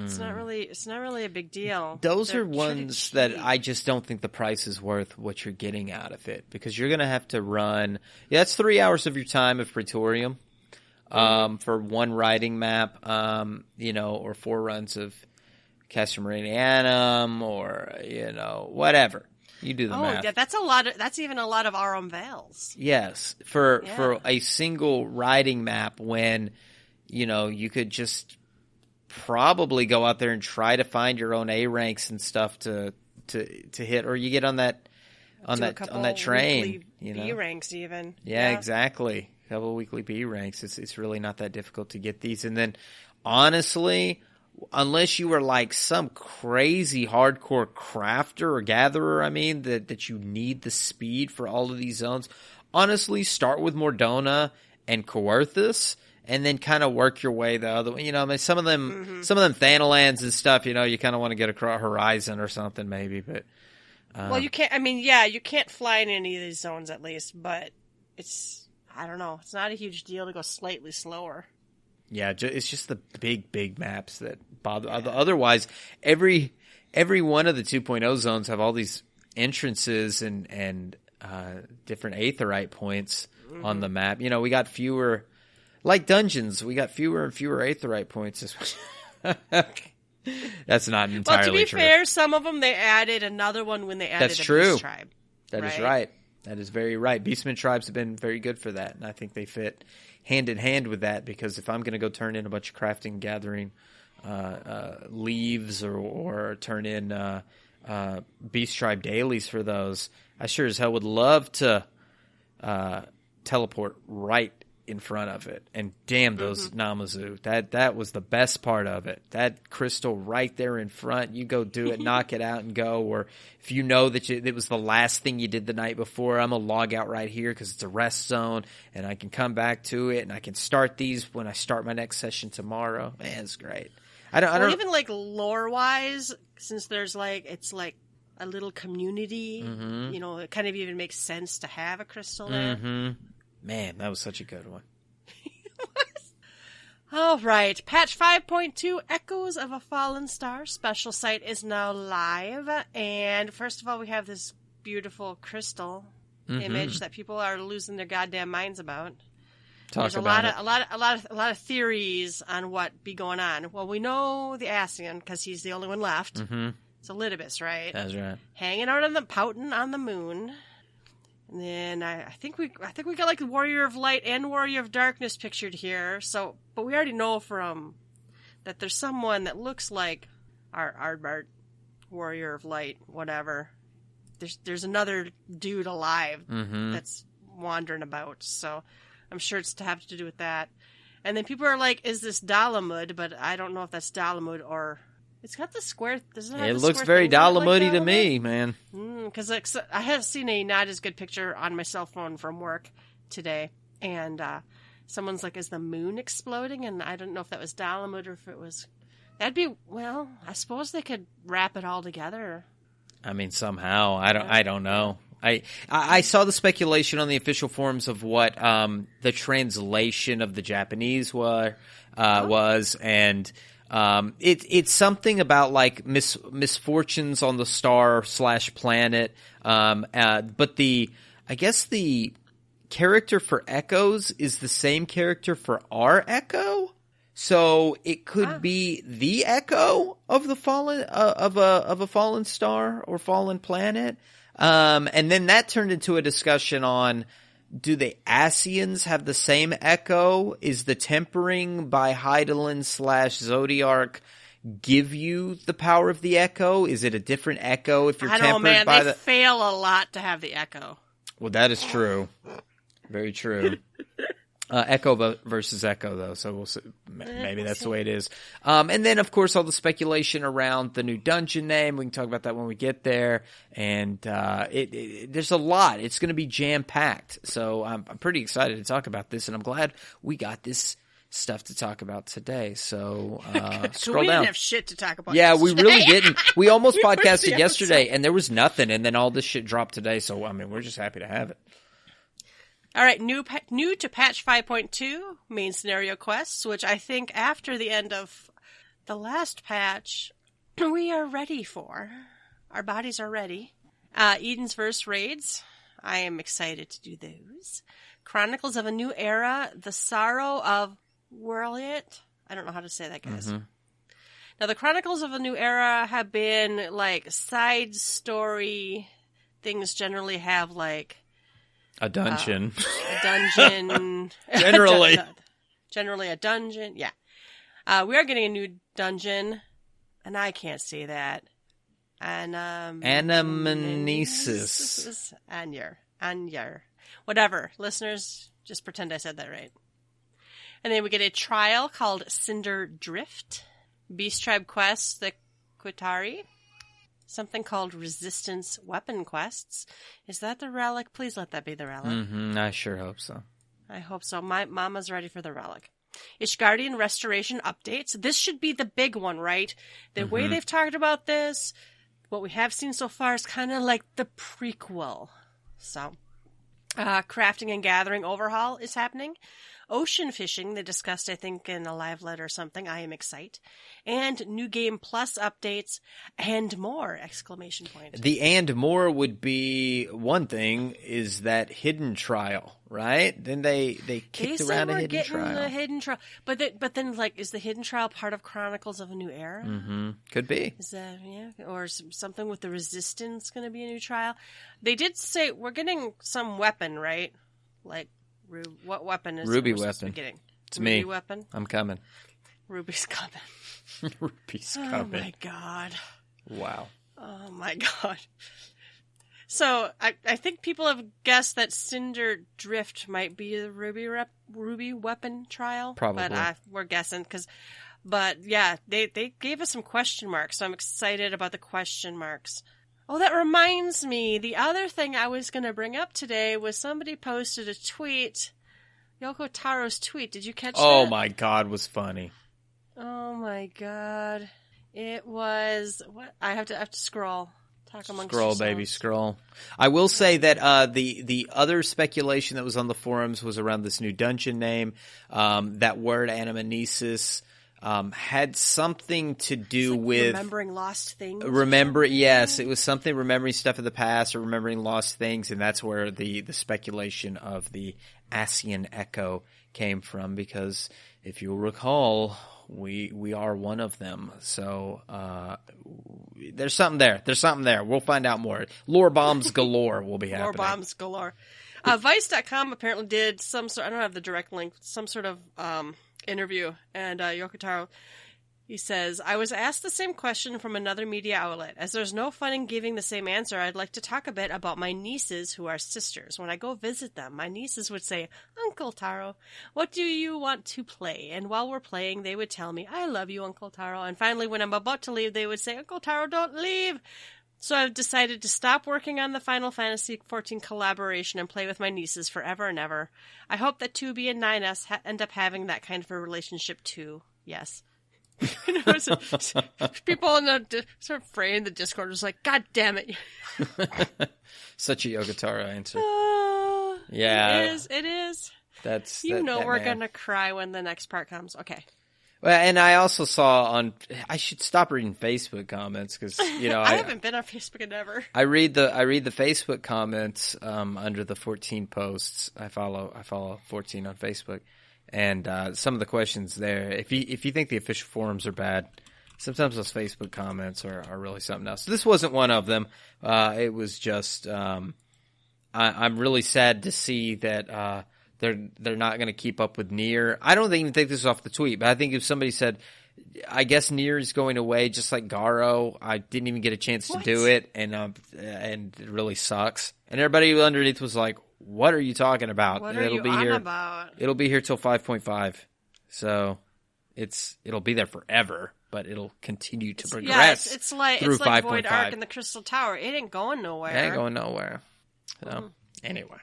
[SPEAKER 1] it's not really a big deal.
[SPEAKER 2] Those are ones that I just don't think the price is worth what you're getting out of it, because you're going to have to run. Yeah, it's 3 hours of your time of Praetorium for one riding map, or 4 runs of Castor Meridianum, or whatever. You do the math.
[SPEAKER 1] Yeah, that's a lot. That's even a lot of Aurum Vales.
[SPEAKER 2] Yes, for a single riding map, when you could just probably go out there and try to find your own A ranks and stuff to hit, or you get on that train.
[SPEAKER 1] B ranks even.
[SPEAKER 2] Yeah, exactly. A couple of weekly B ranks. It's really not that difficult to get these, and then honestly, unless you were like some crazy hardcore crafter or gatherer, that you need the speed for all of these zones, honestly, start with Mordona and Coerthus, and then kind of work your way the other way. Some of them Thanalans and stuff, you kind of want to get across Horizon or something maybe, but
[SPEAKER 1] Well, you can't. I mean, yeah, you can't fly in any of these zones at least, but I don't know. It's not a huge deal to go slightly slower.
[SPEAKER 2] Yeah, it's just the big maps that bother. Yeah. Otherwise, every one of the 2.0 zones have all these entrances and different aetheryte points on the map. You know, we got fewer, like dungeons. We got fewer and fewer aetheryte points. That's not entirely true.
[SPEAKER 1] Well, to be fair, some of them they added another one when they added
[SPEAKER 2] That's true.
[SPEAKER 1] Beast tribe.
[SPEAKER 2] That is right. That is very right. Beastman tribes have been very good for that, and I think they fit hand in hand with that, because if I'm going to go turn in a bunch of crafting and gathering leaves or turn in Beast Tribe dailies for those, I sure as hell would love to teleport right in front of it. And damn those Namazu. That was the best part of it. That crystal right there in front. You go do it, knock it out and go. Or if you know that it was the last thing you did the night before, I'm going to log out right here because it's a rest zone and I can come back to it and I can start these when I start my next session tomorrow. Man, it's great. I don't
[SPEAKER 1] even like lore wise, since there's like, it's like a little community, you know, it kind of even makes sense to have a crystal there.
[SPEAKER 2] Man, that was such a good one.
[SPEAKER 1] All right. Patch 5.2, Echoes of a Fallen Star special site is now live. And first of all, we have this beautiful crystal image that people are losing their goddamn minds about. There's a lot of theories on what be going on. Well, we know the Ascian because he's the only one left. It's Elidibus, right?
[SPEAKER 2] That's right.
[SPEAKER 1] Hanging out on pouting on the moon. And then I think we got like the Warrior of Light and Warrior of Darkness pictured here. So, but we already know from that there's someone that looks like our Aardbart, Warrior of Light, whatever. There's another dude alive that's wandering about. So I'm sure it's to have to do with that. And then people are like, "Is this Dalamud?" But I don't know if that's Dalamud or. It's got the square.
[SPEAKER 2] It looks very Dalamudi to me, man.
[SPEAKER 1] Because I have seen a not as good picture on my cell phone from work today, and someone's like, "Is the moon exploding?" And I don't know if that was Dalamud or if it was. That'd be well. I suppose they could wrap it all together.
[SPEAKER 2] I mean, somehow I don't know. I saw the speculation on the official forums of what the translation of the Japanese was, and. It's something about like misfortunes on the star / planet. But I guess the character for Echoes is the same character for our Echo. So it could be the Echo of the fallen, of a fallen star or fallen planet. And then that turned into a discussion on, do the Ascians have the same echo? Is the tempering by Hydaelyn / Zodiark give you the power of the echo? Is it a different echo if you're tempered by the... I know, man. They
[SPEAKER 1] fail a lot to have the echo.
[SPEAKER 2] Well, that is true. Very true. Echo versus Echo, though, so we'll see. Maybe that's the way it is. And then, of course, all the speculation around the new dungeon name. We can talk about that when we get there. And there's a lot. It's going to be jam-packed. So I'm pretty excited to talk about this, and I'm glad we got this stuff to talk about today. So scroll
[SPEAKER 1] we
[SPEAKER 2] down.
[SPEAKER 1] Didn't have shit to talk about.
[SPEAKER 2] Yeah, we really didn't. We almost podcasted yesterday, and there was nothing, and then all this shit dropped today. So, I mean, we're just happy to have it.
[SPEAKER 1] All right, new to patch 5.2, main scenario quests, which I think after the end of the last patch, we are ready for. Our bodies are ready. Eden's Verse raids. I am excited to do those. Chronicles of a New Era, The Sorrow of Whirliet. I don't know how to say that, guys. Now, the Chronicles of a New Era have been, like, side story things generally have, like...
[SPEAKER 2] A dungeon.
[SPEAKER 1] Generally. Generally a dungeon, yeah. We are getting a new dungeon, and I can't say that.
[SPEAKER 2] Anamnesis.
[SPEAKER 1] Anyar. Whatever. Listeners, just pretend I said that right. And then we get a trial called Cinder Drift. Beast Tribe Quests, the Qitari. Something called Resistance Weapon Quests. Is that the relic? Please let that be the relic.
[SPEAKER 2] I sure hope so.
[SPEAKER 1] I hope so. My mama's ready for the relic. Ishgardian Restoration Updates. This should be the big one, right? The way they've talked about this, what we have seen so far is kind of like the prequel. So, crafting and gathering overhaul is happening. Ocean fishing, they discussed, I think, in a live letter or something. I am excited. And new game plus updates and more! Exclamation point.
[SPEAKER 2] The and more would be one thing is that hidden trial, right? Then they kicked around a hidden trial.
[SPEAKER 1] The hidden trial, but then like, is the hidden trial part of Chronicles of a New Era?
[SPEAKER 2] Mm-hmm. Could be.
[SPEAKER 1] Is that or something with the Resistance going to be a new trial? They did say we're getting some weapon, right? Like. What weapon is
[SPEAKER 2] Ruby
[SPEAKER 1] it
[SPEAKER 2] weapon?
[SPEAKER 1] Getting?
[SPEAKER 2] It's
[SPEAKER 1] Ruby
[SPEAKER 2] me.
[SPEAKER 1] Weapon?
[SPEAKER 2] I'm coming.
[SPEAKER 1] Ruby's coming.
[SPEAKER 2] Ruby's coming.
[SPEAKER 1] Oh my god.
[SPEAKER 2] Wow.
[SPEAKER 1] Oh my god. So I think people have guessed that Cinder Drift might be the Ruby weapon trial.
[SPEAKER 2] Probably.
[SPEAKER 1] But we're guessing but yeah, they gave us some question marks, so I'm excited about the question marks. Oh, that reminds me. The other thing I was going to bring up today was somebody posted a tweet. Yoko Taro's tweet. Did you catch that?
[SPEAKER 2] Oh my god, was funny.
[SPEAKER 1] Oh my god. It was... What? I have to scroll. Talk amongst
[SPEAKER 2] Scroll,
[SPEAKER 1] yourselves.
[SPEAKER 2] baby, scroll. I will say that the other speculation that was on the forums was around this new dungeon name. That word anamnesis had something to do with
[SPEAKER 1] remembering lost things.
[SPEAKER 2] Yes, it was something remembering stuff of the past or remembering lost things, and that's where the speculation of the Asian echo came from. Because if you'll recall, we are one of them. So there's something there. We'll find out more. Lore bombs galore will be happening.
[SPEAKER 1] Lore bombs galore. Vice.com apparently did some sort. I don't have the direct link. Some sort of interview, and Yoko Taro, he says, I was asked the same question from another media outlet. As there's no fun in giving the same answer, I'd like to talk a bit about my nieces who are sisters. When I go visit them, my nieces would say, Uncle Taro, what do you want to play? And while we're playing, they would tell me, I love you, Uncle Taro. And finally, when I'm about to leave, they would say, Uncle Taro, don't leave. So I've decided to stop working on the Final Fantasy XIV collaboration and play with my nieces forever and ever. I hope that 2B and 9S end up having that kind of a relationship too. Yes. People in the sort of fray in the Discord was like, God damn it.
[SPEAKER 2] Such a Yogotaro answer.
[SPEAKER 1] Yeah. It is.
[SPEAKER 2] That's
[SPEAKER 1] we're going to cry when the next part comes. Okay.
[SPEAKER 2] Well, and I also saw I should stop reading Facebook comments because
[SPEAKER 1] I haven't been on Facebook in ever.
[SPEAKER 2] I read the Facebook comments under the 14 posts. I follow 14 on Facebook, and some of the questions there. If you think the official forums are bad, sometimes those Facebook comments are really something else. This wasn't one of them. It was just I'm really sad to see that. They're not going to keep up with Nier. I don't even think this is off the tweet, but I think if somebody said, I guess Nier is going away just like Garo, I didn't even get a chance to do it, and it really sucks. And everybody underneath was like, what are you talking about?
[SPEAKER 1] What are you on about?
[SPEAKER 2] It'll be here till 5.5. So it'll be there forever, but it'll continue to progress.
[SPEAKER 1] Yeah, it's like Void Ark and the Crystal Tower. It ain't going nowhere.
[SPEAKER 2] It ain't going nowhere. So, anyway.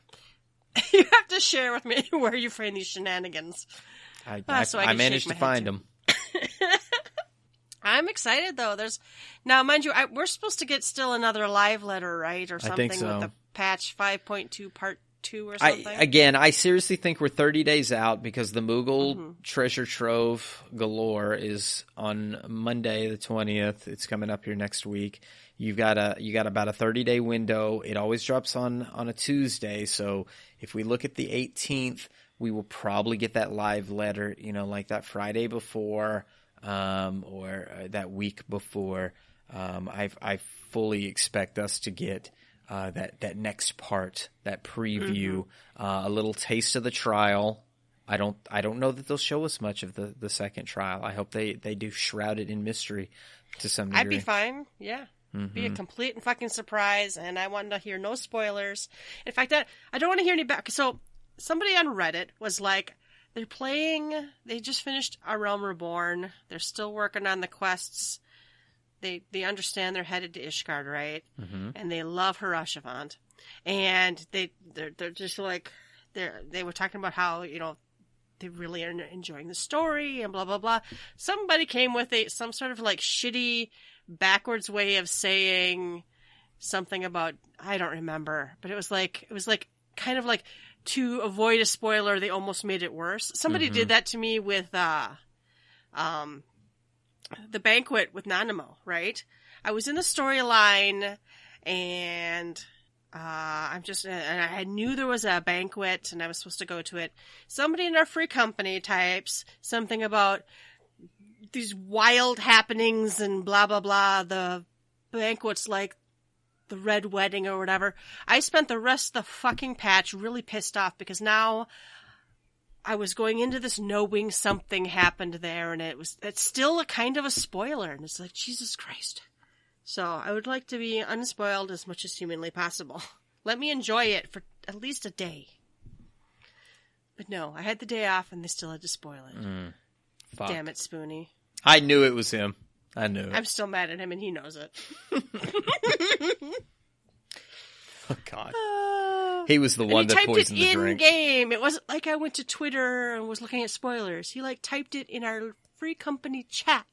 [SPEAKER 1] You have to share with me where you find these shenanigans.
[SPEAKER 2] I managed to find them.
[SPEAKER 1] I'm excited, though. Now, mind you, we're supposed to get still another live letter, right? Or something
[SPEAKER 2] I think so.
[SPEAKER 1] With the patch 5.2 part 2 or something.
[SPEAKER 2] I seriously think we're 30 days out because the Moogle Treasure Trove galore is on Monday the 20th. It's coming up here next week. You got about a 30-day window. It always drops on a Tuesday. So if we look at the 18th, we will probably get that live letter, like that Friday before or that week before. I fully expect us to get that next part, that preview, a little taste of the trial. I don't know that they'll show us much of the second trial. I hope they do shroud it in mystery to some degree.
[SPEAKER 1] I'd be fine. Yeah. Be a complete and fucking surprise, and I want to hear no spoilers. In fact, I don't want to hear any back. So somebody on Reddit was like, they just finished A Realm Reborn. They're still working on the quests. They understand they're headed to Ishgard, right? Mm-hmm. And they love Harashivant. And they're just like, they were talking about how, they really are enjoying the story and blah, blah, blah. Somebody came with some sort of like shitty backwards way of saying something about, I don't remember, but it was like kind of like to avoid a spoiler, they almost made it worse. Somebody did that to me with, the banquet with Nanamo, right? I was in the storyline and, and I knew there was a banquet and I was supposed to go to it. Somebody in our free company types something about these wild happenings and blah, blah, blah. The banquet's like the red wedding or whatever. I spent the rest of the fucking patch really pissed off because now I was going into this knowing something happened there and it's still a kind of a spoiler. And it's like, Jesus Christ. So I would like to be unspoiled as much as humanly possible. Let me enjoy it for at least a day. But no, I had the day off and they still had to spoil it.
[SPEAKER 2] Fuck.
[SPEAKER 1] Damn it, Spoonie.
[SPEAKER 2] I knew it was him. I knew it.
[SPEAKER 1] I'm still mad at him and he knows it.
[SPEAKER 2] Oh, God. He was the one that poisoned the drink.
[SPEAKER 1] He typed it in-game. It wasn't like I went to Twitter and was looking at spoilers. He, typed it in our free company chat.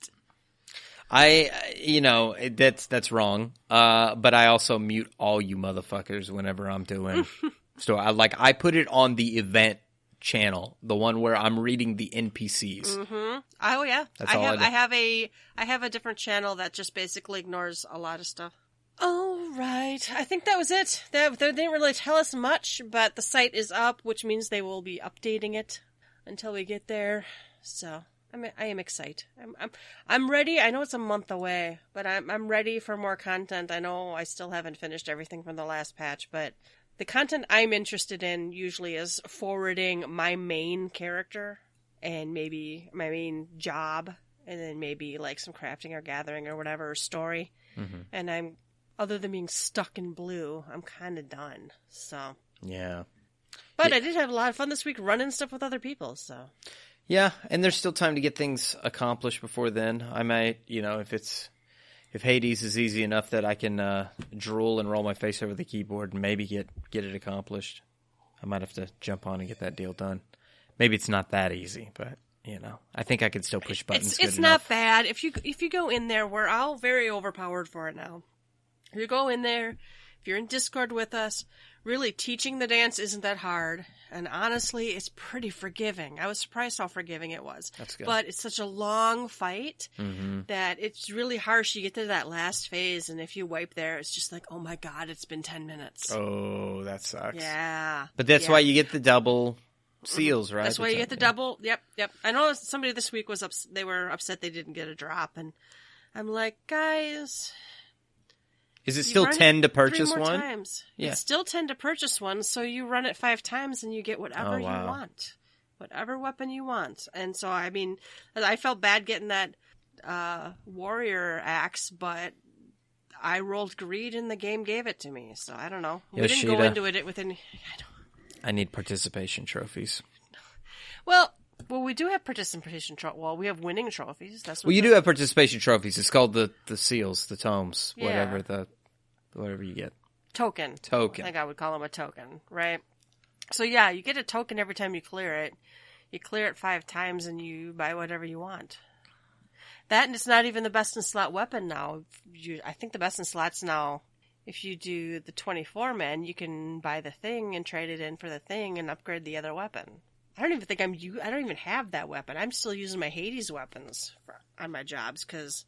[SPEAKER 2] That's wrong. But I also mute all you motherfuckers whenever I'm doing. So I put it on the event channel, the one where I'm reading the NPCs.
[SPEAKER 1] Mm-hmm. Oh yeah, I have a different channel that just basically ignores a lot of stuff. All right, I think that was it. They didn't really tell us much, but the site is up, which means they will be updating it until we get there. So I am excited. I'm ready. I know it's a month away, but I'm ready for more content. I know I still haven't finished everything from the last patch, but the content I'm interested in usually is forwarding my main character and maybe my main job, and then maybe like some crafting or gathering or whatever, or story. Mm-hmm. And other than being stuck in blue, I'm kind of done. So
[SPEAKER 2] yeah,
[SPEAKER 1] but I did have a lot of fun this week running stuff with other people. So
[SPEAKER 2] yeah, and there's still time to get things accomplished before then. I might, if Hades is easy enough that I can drool and roll my face over the keyboard and maybe get it accomplished, I might have to jump on and get that deal done. Maybe it's not that easy, but I think I could still push buttons.
[SPEAKER 1] It's not bad if you go in there. We're all very overpowered for it now. If you go in there, if you're in Discord with us, really teaching the dance isn't that hard. And honestly, it's pretty forgiving. I was surprised how forgiving it was.
[SPEAKER 2] That's good.
[SPEAKER 1] But it's such a long fight that it's really harsh. You get to that last phase, and if you wipe there, it's just like, oh my God, it's been 10 minutes.
[SPEAKER 2] Oh, that sucks.
[SPEAKER 1] Yeah.
[SPEAKER 2] But that's why you get the double seals, right?
[SPEAKER 1] That's why you get the double. Yep. I know somebody this week they were upset they didn't get a drop, and I'm like, guys...
[SPEAKER 2] Is it still 10 to purchase
[SPEAKER 1] 3 more
[SPEAKER 2] one?
[SPEAKER 1] Times.
[SPEAKER 2] Yeah.
[SPEAKER 1] It's still 10 to purchase one, so you run it 5 times and you get whatever you want. Whatever weapon you want. And so, I mean, I felt bad getting that warrior axe, but I rolled greed and the game gave it to me. So, I don't know. We didn't go into it within...
[SPEAKER 2] I need participation trophies.
[SPEAKER 1] Well, we do have participation trophies. Well, we have winning trophies. That's what
[SPEAKER 2] you do have participation trophies. It's called the seals, the tomes, whatever you get.
[SPEAKER 1] Token. I think I would call them a token, right? So yeah, you get a token every time you clear it. You clear it 5 times and you buy whatever you want. That, and it's not even the best in slot weapon now. I think the best in slots now, if you do the 24 men, you can buy the thing and trade it in for the thing and upgrade the other weapon. I don't even have that weapon. I'm still using my Hades weapons on my jobs because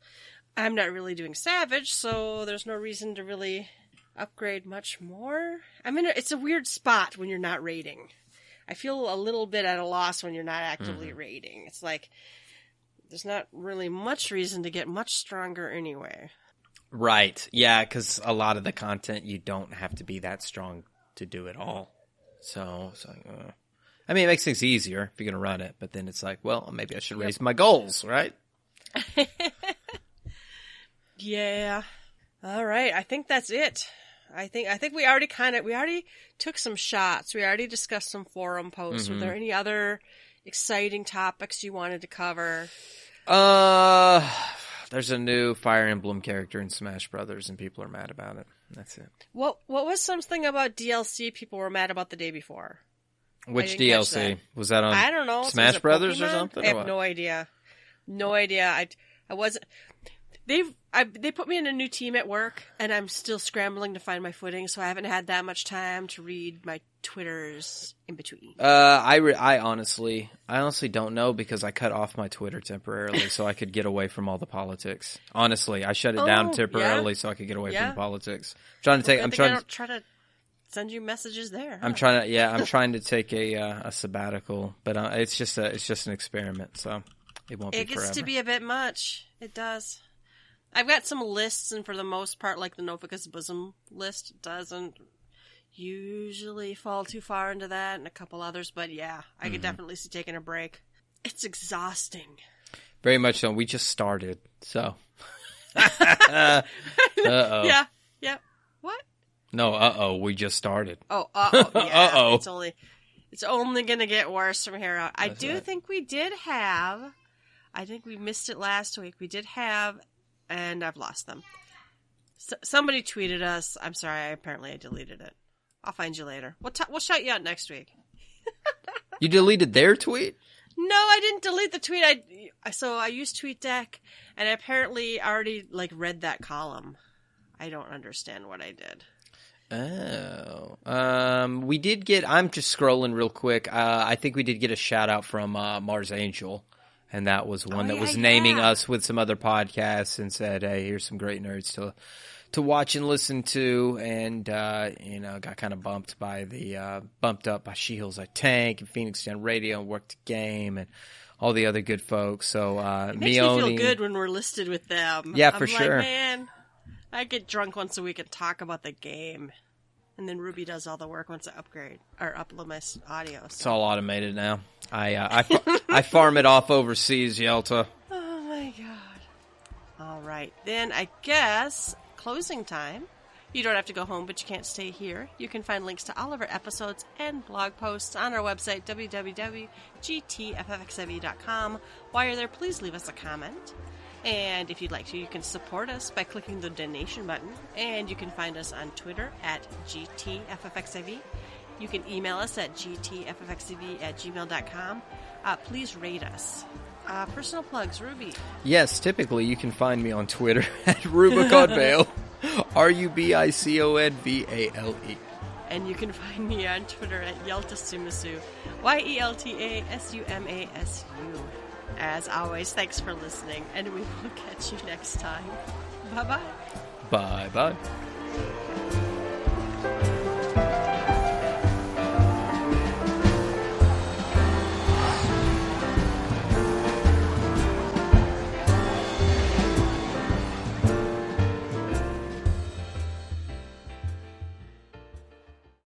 [SPEAKER 1] I'm not really doing Savage, so there's no reason to really upgrade much more. I mean, it's a weird spot when you're not raiding. I feel a little bit at a loss when you're not actively raiding. It's like there's not really much reason to get much stronger anyway.
[SPEAKER 2] Right. Yeah, because a lot of the content you don't have to be that strong to do it all. So I mean, it makes things easier if you're going to run it, but then it's like, well, maybe I should raise my goals, right?
[SPEAKER 1] Yeah. All right. I think that's it. I think we already took some shots. We already discussed some forum posts. Were there any other exciting topics you wanted to cover?
[SPEAKER 2] There's a new Fire Emblem character in Smash Brothers, and people are mad about it. That's it.
[SPEAKER 1] What was something about DLC people were mad about the day before?
[SPEAKER 2] Which
[SPEAKER 1] didn't catch
[SPEAKER 2] DLC?
[SPEAKER 1] that.
[SPEAKER 2] Was that on
[SPEAKER 1] I don't know.
[SPEAKER 2] Smash
[SPEAKER 1] Was it
[SPEAKER 2] Brothers or
[SPEAKER 1] Pokemon?
[SPEAKER 2] something?
[SPEAKER 1] I
[SPEAKER 2] or
[SPEAKER 1] have
[SPEAKER 2] what?
[SPEAKER 1] no idea. No idea. I wasn't. They put me in a new team at work, and I'm still scrambling to find my footing. So I haven't had that much time to read my Twitters in between.
[SPEAKER 2] I honestly don't know because I cut off my Twitter temporarily so I could get away from all the politics. Honestly, I shut it down temporarily so I could get away from the politics. I'm trying to
[SPEAKER 1] try to send you messages there.
[SPEAKER 2] I'm trying to take a sabbatical, but it's just an experiment, so it won't be forever. It
[SPEAKER 1] gets to be a bit much. It does. I've got some lists, and for the most part, like the Novica's Bosom list doesn't usually fall too far into that, and a couple others, but yeah, I could definitely see taking a break. It's exhausting.
[SPEAKER 2] Very much so. We just started, so. Uh-oh.
[SPEAKER 1] Yeah. What?
[SPEAKER 2] No, we just started.
[SPEAKER 1] Oh, yeah.
[SPEAKER 2] Uh-oh.
[SPEAKER 1] It's only going to get worse from here out.
[SPEAKER 2] That's right.
[SPEAKER 1] Think we missed it last week. We did have, and I've lost them. Somebody tweeted us. I'm sorry, apparently I deleted it. I'll find you later. We'll shout you out next week.
[SPEAKER 2] You deleted their tweet?
[SPEAKER 1] No, I didn't delete the tweet. I used TweetDeck, and I apparently already read that column. I don't understand what I did.
[SPEAKER 2] Oh. We did get, I'm just scrolling real quick. I think we did get a shout out from Mars Angel, and that was one that was naming us with some other podcasts and said, hey, here's some great nerds to watch and listen to, and got kind of bumped up by She-Heals I Tank and Phoenix Gen Radio and Work the Game and all the other good folks. So
[SPEAKER 1] it makes me feel good when we're listed with them.
[SPEAKER 2] Yeah, for sure.
[SPEAKER 1] Man, I get drunk once a week and talk about the game, and then Ruby does all the work once I upload my audio. So.
[SPEAKER 2] It's all automated now. I farm it off overseas, Yelta.
[SPEAKER 1] Oh my god! All right, then I guess. Closing time. You don't have to go home, but you can't stay here. You can find links to all of our episodes and blog posts on our website, www.gtffxiv.com. While you're there, please leave us a comment. And if you'd like to, you can support us by clicking the donation button. And you can find us on Twitter at GTFFXIV. You can email us at gtffxiv@gmail.com. Please rate us. Personal plugs, Ruby.
[SPEAKER 2] Yes, typically you can find me on Twitter at Rubicon Vale, RubiconVale.
[SPEAKER 1] And you can find me on Twitter at YeltaSumasu, YeltaSumasu. As always, thanks for listening, and we will catch you next time. Bye-bye.
[SPEAKER 2] Bye-bye.